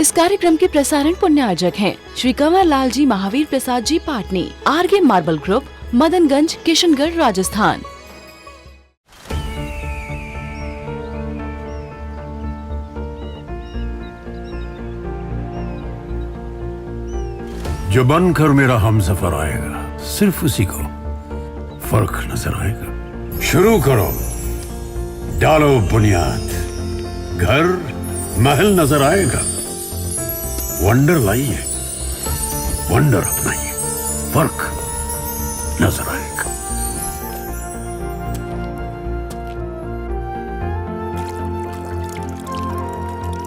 इस कार्यक्रम के प्रसारण पुण्यार्जक हैं Shri Kanwar Lal ji Mahavir Prasad ji Patni, RK marble group, Madanganj, Kishangarh, Rajasthan. जो बनकर मेरा हमसफर आएगा, सिर्फ उसी को फर्क नजर आएगा। शुरू करो, डालो बुनियाद, घर महल नजर आएगा। वंडर लाइए, वंडर अपनाइए, फर्क नजर आएगा।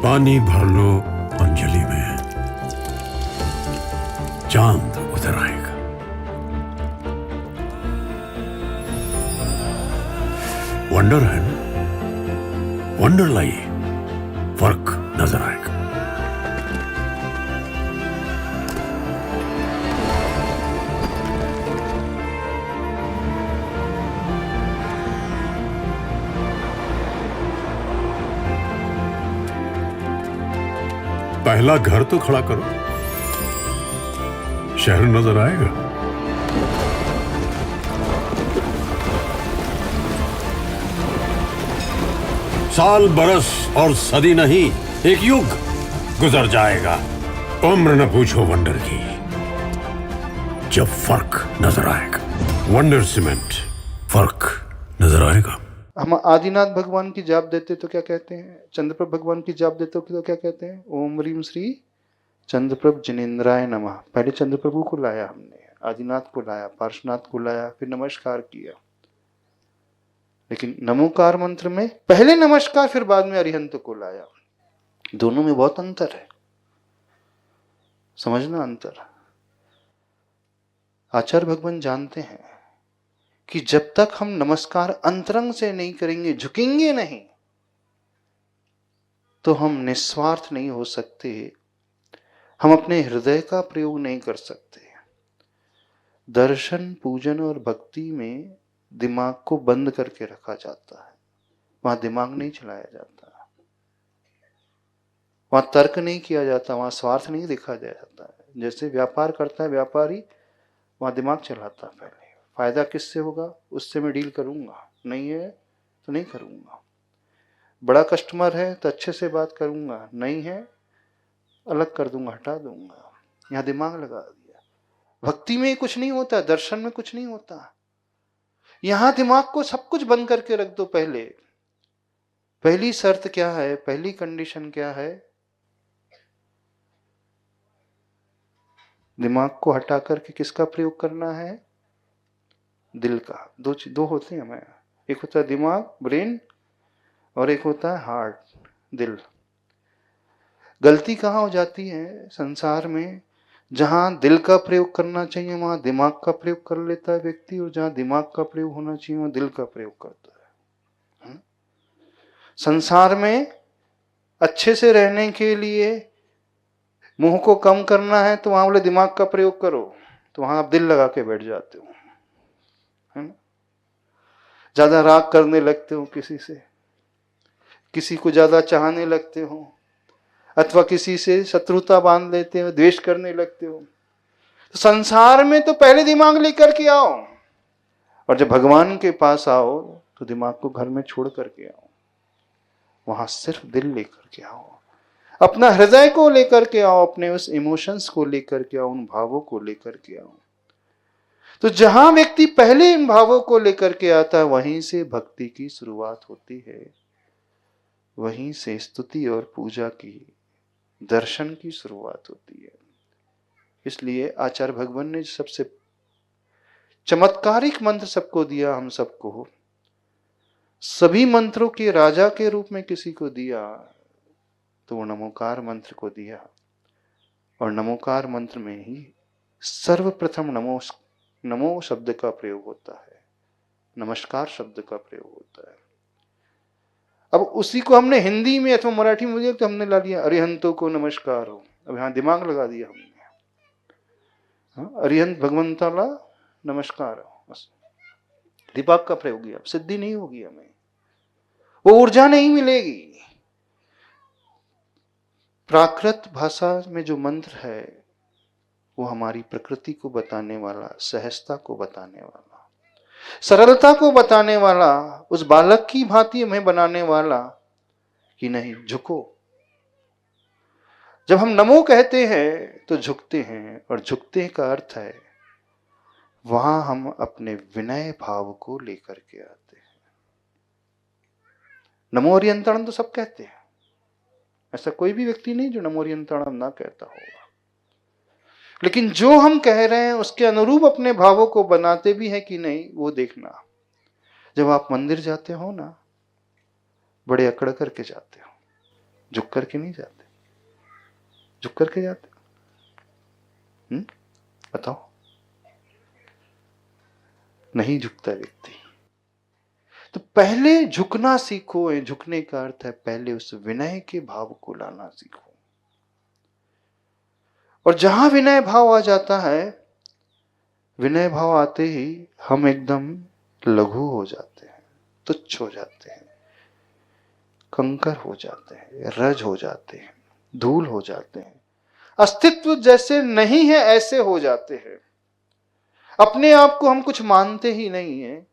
पानी भर लो अंजलि में, चांद उतर आएगा। वंडर है ना, वंडर लाइए, फर्क नजर आएगा। पहला घर तो खड़ा करो, शहर नजर आएगा। साल बरस और सदी नहीं, एक युग गुजर जाएगा। उम्र न पूछो वंडर की, जब फर्क नजर आएगा। वंडर सीमेंट, फर्क नजर आएगा। हम आदिनाथ भगवान की जाप देते तो क्या कहते हैं? चंद्रप्रभ भगवान की जाप देते तो क्या कहते हैं? ओम ह्रीम श्री चंद्रप्रभ जिनेन्द्राय नमः। पहले चंद्रप्रभु को लाया हमने, आदिनाथ को लाया, पार्श्वनाथ को लाया, फिर नमस्कार किया। लेकिन नमोकार मंत्र में पहले नमस्कार, फिर बाद में अरिहंत को लाया। दोनों में बहुत अंतर है, समझना अंतर। आचार्य भगवान जानते हैं कि जब तक हम नमस्कार अंतरंग से नहीं करेंगे, झुकेंगे नहीं, तो हम निस्वार्थ नहीं हो सकते, हम अपने हृदय का प्रयोग नहीं कर सकते। दर्शन, पूजन और भक्ति में दिमाग को बंद करके रखा जाता है, वहां दिमाग नहीं चलाया जाता, वहां तर्क नहीं किया जाता, वहां स्वार्थ नहीं देखा जाता है। जैसे व्यापार करता है व्यापारी, वहां दिमाग चलाता है, पहले फायदा किससे होगा, उससे मैं डील करूंगा, नहीं है तो नहीं करूंगा। बड़ा कस्टमर है तो अच्छे से बात करूंगा, नहीं है अलग कर दूंगा, हटा दूंगा। यहां दिमाग लगा दिया। भक्ति में कुछ नहीं होता, दर्शन में कुछ नहीं होता। यहां दिमाग को सब कुछ बंद करके रख दो। पहली शर्त क्या है, पहली कंडीशन क्या है? दिमाग को हटा करके किसका प्रयोग करना है? दिल का। दो होते हैं हमें, एक होता है दिमाग, ब्रेन, और एक होता है हार्ट, दिल। गलती कहाँ हो जाती है संसार में? जहां दिल का प्रयोग करना चाहिए वहां दिमाग का प्रयोग कर लेता है व्यक्ति, और जहां दिमाग का प्रयोग होना चाहिए वहां दिल का प्रयोग करता है। संसार में अच्छे से रहने के लिए मुंह को कम करना है तो वहां बोले दिमाग का प्रयोग करो, तो वहां आप दिल लगा के बैठ जाते हो, है ना। ज्यादा राग करने लगते हो किसी से, किसी को ज्यादा चाहने लगते हो, अथवा किसी से शत्रुता बांध लेते हो, द्वेष करने लगते हो। तो संसार में तो पहले दिमाग लेकर के आओ, और जब भगवान के पास आओ तो दिमाग को घर में छोड़ करके आओ, वहां सिर्फ दिल लेकर के आओ, अपना हृदय को लेकर के आओ, अपने उस इमोशंस को लेकर के आओ, उन भावों को लेकर के आओ। तो जहां व्यक्ति पहले इन भावों को लेकर के आता है, वहीं से भक्ति की शुरुआत होती है, वहीं से स्तुति और पूजा की, दर्शन की शुरुआत होती है। इसलिए आचार्य भगवान ने सबसे चमत्कारिक मंत्र सबको दिया, हम सबको, सभी मंत्रों के राजा के रूप में किसी को दिया तो वो नमोकार मंत्र को दिया। और नमोकार मंत्र में ही सर्वप्रथम नमो शब्द का प्रयोग होता है, नमस्कार शब्द का प्रयोग होता है। अब उसी को हमने हिंदी में अथवा मराठी में बोलिए तो हमने ला लिया अरिहंतों को नमस्कार हो। अब यहां दिमाग लगा दिया हमने, अरिहंत भगवंताला नमस्कार हो, बस दिमाग का प्रयोग किया। सिद्धि नहीं होगी, हमें वो ऊर्जा नहीं मिलेगी। प्राकृत भाषा में जो मंत्र है वो हमारी प्रकृति को बताने वाला, सहजता को बताने वाला, सरलता को बताने वाला, उस बालक की भांति हमें बनाने वाला कि नहीं झुको। जब हम नमो कहते हैं तो झुकते हैं, और झुकते का अर्थ है वहां हम अपने विनय भाव को लेकर के आते हैं। नमो ओरियंतरणम तो सब कहते हैं, ऐसा कोई भी व्यक्ति नहीं जो नमो ओरियंतरणम ना कहता होगा, लेकिन जो हम कह रहे हैं उसके अनुरूप अपने भावों को बनाते भी हैं कि नहीं, वो देखना। जब आप मंदिर जाते हो ना, बड़े अकड़ करके जाते हो, झुक करके नहीं जाते। झुक करके जाते हो? बताओ। नहीं झुकता व्यक्ति। तो पहले झुकना सीखो। झुकने का अर्थ है पहले उस विनय के भाव को लाना सीखो। और जहां विनय भाव आ जाता है, विनय भाव आते ही हम एकदम लघु हो जाते हैं, तुच्छ हो जाते हैं, कंकर हो जाते हैं, रज हो जाते हैं, धूल हो जाते हैं, अस्तित्व जैसे नहीं है ऐसे हो जाते हैं। अपने आप को हम कुछ मानते ही नहीं है।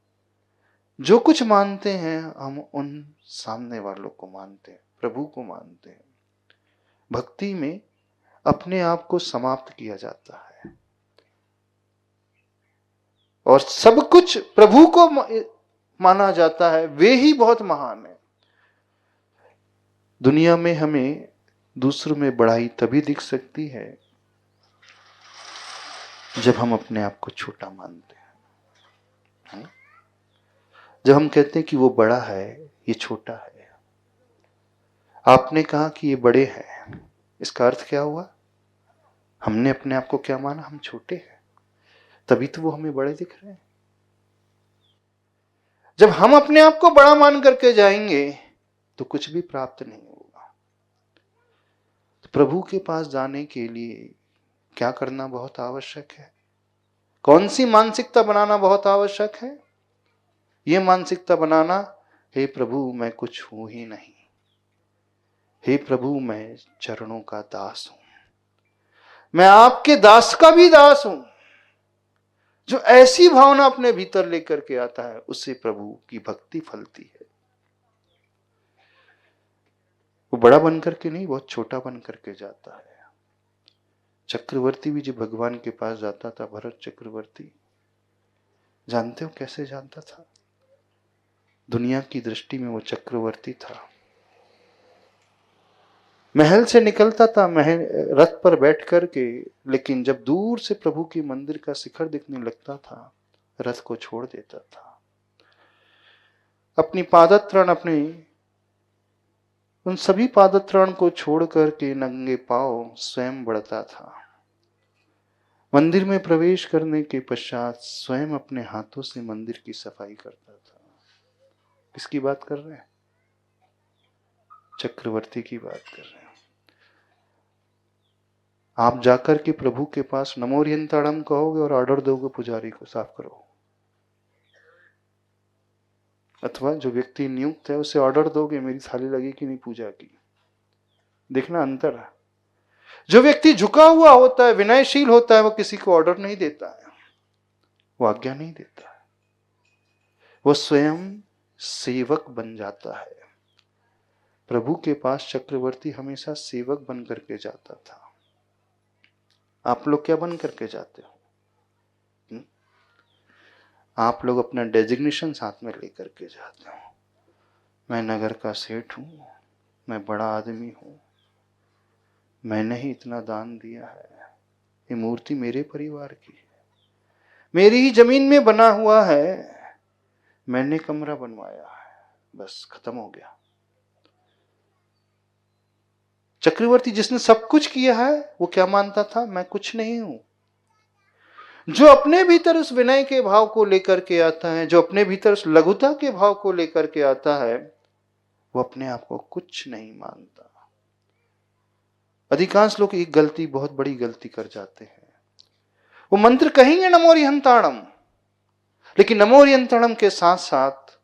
जो कुछ मानते हैं हम उन सामने वालों को मानते हैं, प्रभु को मानते हैं। भक्ति में अपने आप को समाप्त किया जाता है और सब कुछ प्रभु को माना जाता है। वे ही बहुत महान है। दुनिया में हमें दूसरों में बड़ाई तभी दिख सकती है जब हम अपने आप को छोटा मानते हैं। जब हम कहते हैं कि वो बड़ा है, ये छोटा है। आपने कहा कि ये बड़े हैं, इसका अर्थ क्या हुआ? हमने अपने आप को क्या माना? हम छोटे हैं, तभी तो वो हमें बड़े दिख रहे हैं। जब हम अपने आप को बड़ा मान करके जाएंगे तो कुछ भी प्राप्त नहीं होगा। तो प्रभु के पास जाने के लिए क्या करना बहुत आवश्यक है? कौन सी मानसिकता बनाना बहुत आवश्यक है? ये मानसिकता बनाना, हे प्रभु मैं कुछ हूं ही नहीं, हे प्रभु मैं चरणों का दास हूं, मैं आपके दास का भी दास हूं। जो ऐसी भावना अपने भीतर लेकर के आता है, उससे प्रभु की भक्ति फलती है। वो बड़ा बन करके नहीं, बहुत छोटा बन करके जाता है। चक्रवर्ती भी जब भगवान के पास जाता था, भरत चक्रवर्ती, जानते हो कैसे जानता था? दुनिया की दृष्टि में वो चक्रवर्ती था। महल से निकलता था, महल रथ पर बैठ करके, लेकिन जब दूर से प्रभु के मंदिर का शिखर दिखने लगता था, रथ को छोड़ देता था। अपनी पादत्राण, अपने उन सभी पादत्राण को छोड़ करके नंगे पांव स्वयं बढ़ता था। मंदिर में प्रवेश करने के पश्चात स्वयं अपने हाथों से मंदिर की सफाई करता था। किसकी बात कर रहे हैं? चक्रवर्ती की बात कर रहे हैं। आप जाकर के प्रभु के पास नमो ओरियंताणम कहोगे और ऑर्डर दोगे पुजारी को साफ करो, अथवा जो व्यक्ति नियुक्त है उसे ऑर्डर दोगे मेरी थाली लगी कि नहीं पूजा की। देखना अंतर है। जो व्यक्ति झुका हुआ होता है, विनयशील होता है, वो किसी को ऑर्डर नहीं देता है, वो आज्ञा नहीं देता है, वो स्वयं सेवक बन जाता है। प्रभु के पास चक्रवर्ती हमेशा सेवक बन करके जाता था। आप लोग क्या बन करके जाते हो? आप लोग अपना डेजिग्नेशन साथ में लेकर के जाते हो। मैं नगर का सेठ हूं, मैं बड़ा आदमी हूं, मैंने ही इतना दान दिया है, ये मूर्ति मेरे परिवार की है, मेरी ही जमीन में बना हुआ है, मैंने कमरा बनवाया है, बस खत्म हो गया। चक्रवर्ती जिसने सब कुछ किया है वो क्या मानता था? मैं कुछ नहीं हूं। जो अपने भीतर उस विनय के भाव को लेकर के आता है, जो अपने भीतर उस लघुता के भाव को लेकर के आता है, वो अपने आप को कुछ नहीं मानता। अधिकांश लोग एक गलती, बहुत बड़ी गलती कर जाते हैं। वो मंत्र कहेंगे नमो ओरियंताणम, लेकिन नमो ओरियंताणम के साथ साथ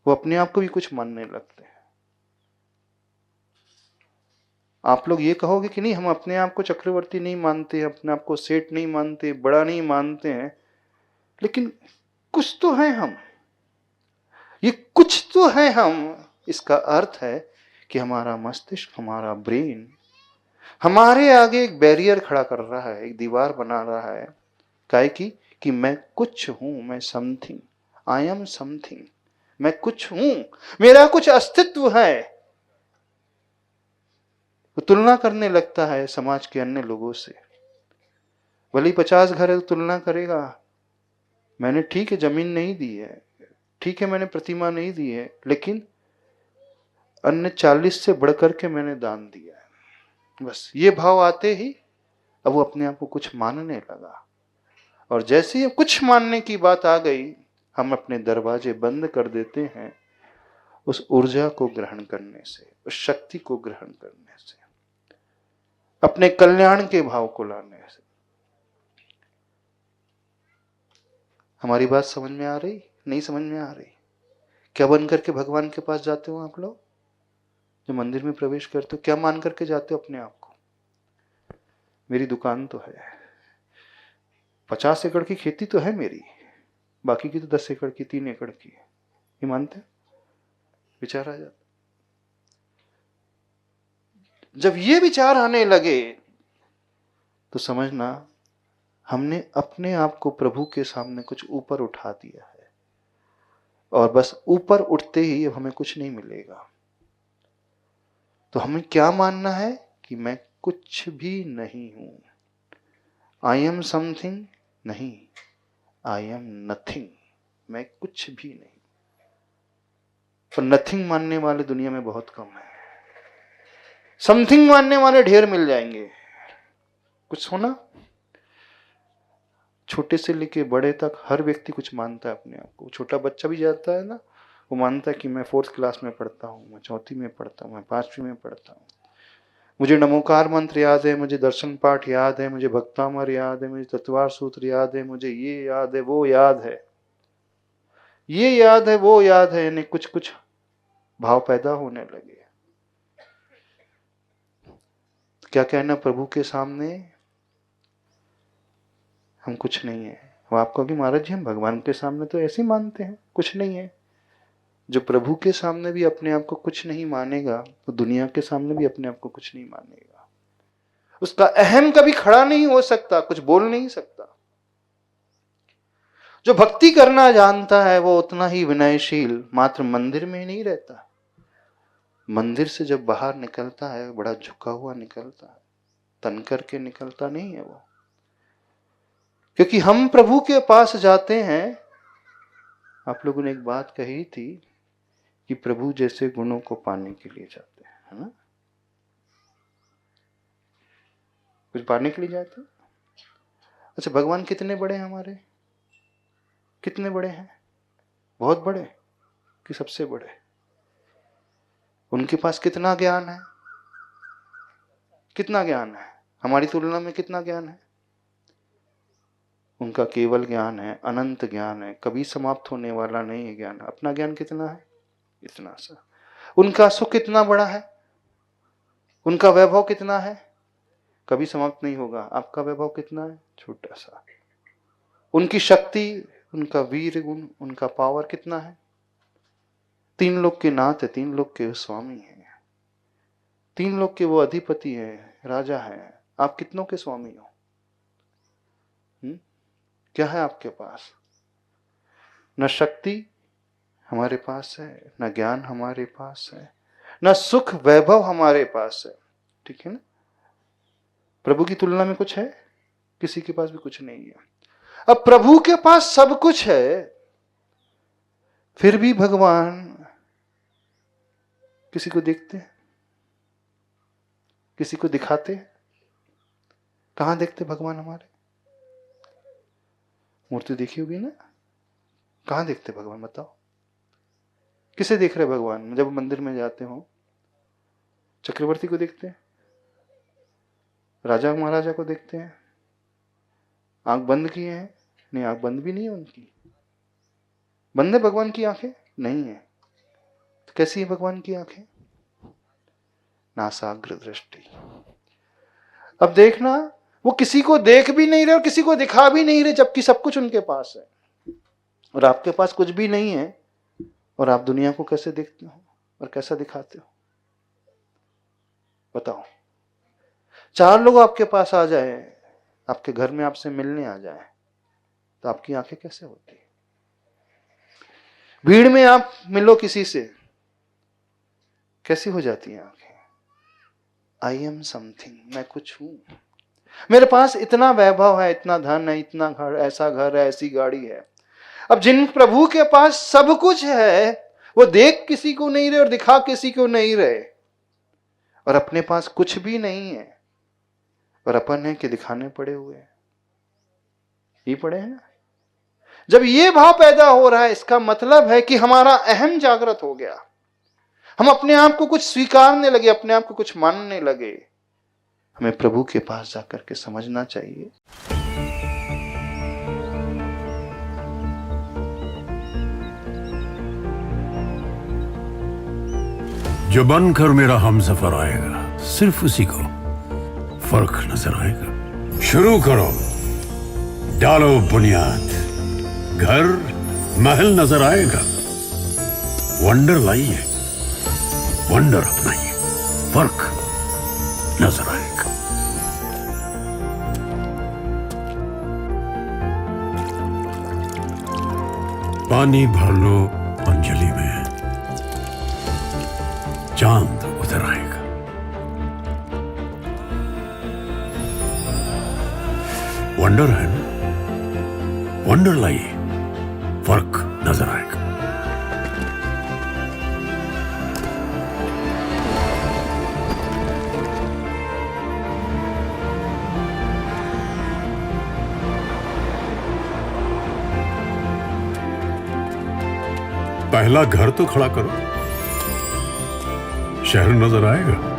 वो अपने आप को भी कुछ मानने लगते हैं। आप लोग ये कहोगे कि नहीं, हम अपने आप को चक्रवर्ती नहीं मानते, अपने आप को सेठ नहीं मानते, बड़ा नहीं मानते हैं, लेकिन कुछ तो है हम, ये कुछ तो है हम। इसका अर्थ है कि हमारा मस्तिष्क, हमारा ब्रेन हमारे आगे एक बैरियर खड़ा कर रहा है, एक दीवार बना रहा है, काहे कि मैं कुछ हूं, मैं समथिंग, आई एम समथिंग, मैं कुछ हूं, मेरा कुछ अस्तित्व है। वो तुलना करने लगता है समाज के अन्य लोगों से। भले ही 50 घर है तो तुलना करेगा, मैंने ठीक है जमीन नहीं दी है, ठीक है मैंने प्रतिमा नहीं दी है, लेकिन अन्य 40 से बढ़कर के मैंने दान दिया है। बस ये भाव आते ही अब वो अपने आप को कुछ मानने लगा, और जैसे ही कुछ मानने की बात आ गई, हम अपने दरवाजे बंद कर देते हैं उस ऊर्जा को ग्रहण करने से, उस शक्ति को ग्रहण करने से, अपने कल्याण के भाव को लाने से। हमारी बात समझ में आ रही? नहीं समझ में आ रही? क्या बन करके भगवान के पास जाते हो आप लोग? जो मंदिर में प्रवेश करते हो, क्या मान करके जाते हो अपने आप को? मेरी दुकान तो है, 50 एकड़ की खेती तो है मेरी, बाकी की तो 10 एकड़ की, 3 एकड़ की है, ये मानते? विचार आ जाता। जब ये विचार आने लगे तो समझना हमने अपने आप को प्रभु के सामने कुछ ऊपर उठा दिया है, और बस ऊपर उठते ही अब हमें कुछ नहीं मिलेगा। तो हमें क्या मानना है कि मैं कुछ भी नहीं हूं, आई एम समथिंग नहीं, आई एम नथिंग, मैं कुछ भी नहीं। पर नथिंग मानने वाले दुनिया में बहुत कम है, समथिंग मानने वाले ढेर मिल जाएंगे। कुछ होना, छोटे से लेके बड़े तक हर व्यक्ति कुछ मानता है अपने आप को। छोटा बच्चा भी जाता है ना, वो मानता है कि मैं 4th क्लास में पढ़ता हूँ, मैं 4वीं में पढ़ता हूँ, मैं 5वीं में पढ़ता हूँ, मुझे नमोकार मंत्र याद है, मुझे दर्शन पाठ याद है, मुझे भक्तामर याद है, मुझे तत्वार सूत्र याद है, मुझे ये याद है, वो याद है, ये याद है, वो याद है, यानी कुछ कुछ भाव पैदा होने लगे। क्या कहना प्रभु के सामने? हम कुछ नहीं है। वो आप कहोगे महाराज जी हम भगवान के सामने तो ऐसे ही मानते हैं, कुछ नहीं है। जो प्रभु के सामने भी अपने आप को कुछ नहीं मानेगा, तो दुनिया के सामने भी अपने आप को कुछ नहीं मानेगा। उसका अहम कभी खड़ा नहीं हो सकता, कुछ बोल नहीं सकता। जो भक्ति करना जानता है वो उतना ही विनयशील मात्र मंदिर में ही नहीं रहता, मंदिर से जब बाहर निकलता है बड़ा झुका हुआ निकलता है, तन करके निकलता नहीं है वो। क्योंकि हम प्रभु के पास जाते हैं, आप लोगों ने एक बात कही थी कि प्रभु जैसे गुणों को पाने के लिए जाते हैं, है ना? कुछ पाने के लिए जाते हैं। अच्छा, भगवान कितने बड़े हैं हमारे? कितने बड़े हैं? बहुत बड़े कि सबसे बड़े? उनके पास कितना ज्ञान है? कितना ज्ञान है? हमारी तुलना में कितना ज्ञान है? उनका केवल ज्ञान है, अनंत ज्ञान है, कभी समाप्त होने वाला नहीं है ज्ञान। अपना ज्ञान कितना है? इतना सा। उनका सुख कितना बड़ा है, उनका वैभव कितना है, कभी समाप्त नहीं होगा। आपका वैभव कितना है? छोटा सा। उनकी शक्ति, उनका वीर गुण, उनका पावर कितना है? 3 लोक के नाथ है, 3 लोक के स्वामी है, 3 लोक के वो अधिपति है, राजा है। आप कितनों के स्वामी हो? क्या है आपके पास? न शक्ति हमारे पास है, न ज्ञान हमारे पास है, न सुख वैभव हमारे पास है। ठीक है ना? प्रभु की तुलना में कुछ है? किसी के पास भी कुछ नहीं है। अब प्रभु के पास सब कुछ है, फिर भी भगवान किसी को देखते हैं, किसी को दिखाते हैं? कहां देखते भगवान हमारे? मूर्ति देखी होगी ना, कहां देखते भगवान? बताओ किसे देख रहे भगवान? जब मंदिर में जाते हो चक्रवर्ती को देखते हैं, राजा महाराजा को देखते हैं, आंख बंद किए हैं? नहीं, आंख बंद भी नहीं है उनकी। बंद है भगवान की आंखें? नहीं है। तो कैसी है भगवान की आंखें? नासाग्र दृष्टि। अब देखना, वो किसी को देख भी नहीं रहे और किसी को दिखा भी नहीं रहे, जबकि सब कुछ उनके पास है और आपके पास कुछ भी नहीं है। और आप दुनिया को कैसे देखते हो और कैसा दिखाते हो? बताओ। 4 लोग आपके पास आ जाए, आपके घर में आपसे मिलने आ जाए, तो आपकी आंखें कैसे होती है? भीड़ में आप मिलो किसी से, कैसी हो जाती हैं आंखें? आई एम समथिंग, मैं कुछ हूं, मेरे पास इतना वैभव है, इतना धन है, इतना घर है, ऐसी गाड़ी है। अब जिन प्रभु के पास सब कुछ है, वो देख किसी को नहीं रहे और दिखा किसी को नहीं रहे, और अपने पास कुछ भी नहीं है और अपन है कि दिखाने पड़े हुए हैं। ये पड़े हैं ना। जब ये भाव पैदा हो रहा है, इसका मतलब है कि हमारा अहम जागृत हो गया। हम अपने आप को कुछ स्वीकारने लगे, अपने आप को कुछ मानने लगे। हमें प्रभु के पास जाकर के समझना चाहिए। जो बनकर मेरा हमसफर आएगा, सिर्फ उसी को फर्क नजर आएगा। शुरू करो, डालो बुनियाद, घर महल नजर आएगा। वंडर लाइए, वंडर अपनाइए, फर्क नजर आएगा। पानी भर लो अंजलि में, चांद उतर आएगा। वंडर है ना, वंडर लाइए, फर्क नजर आएगा। पहला घर तो खड़ा करो, शहर नजर आएगा।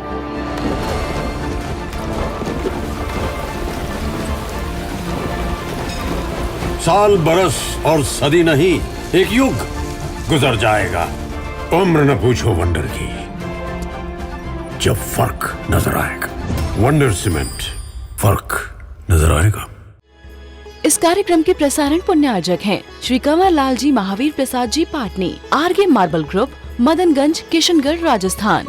साल बरस और सदी नहीं, एक युग गुजर जाएगा। उम्र न पूछो वंडर की, जब फर्क नजर आएगा। वंडर सीमेंट, फर्क नजर आएगा। इस कार्यक्रम के प्रसारण पुण्यार्जक हैं श्री कंवर लाल जी महावीर प्रसाद जी पाटनी, आरगे मार्बल ग्रुप, मदनगंज, किशनगढ़, राजस्थान।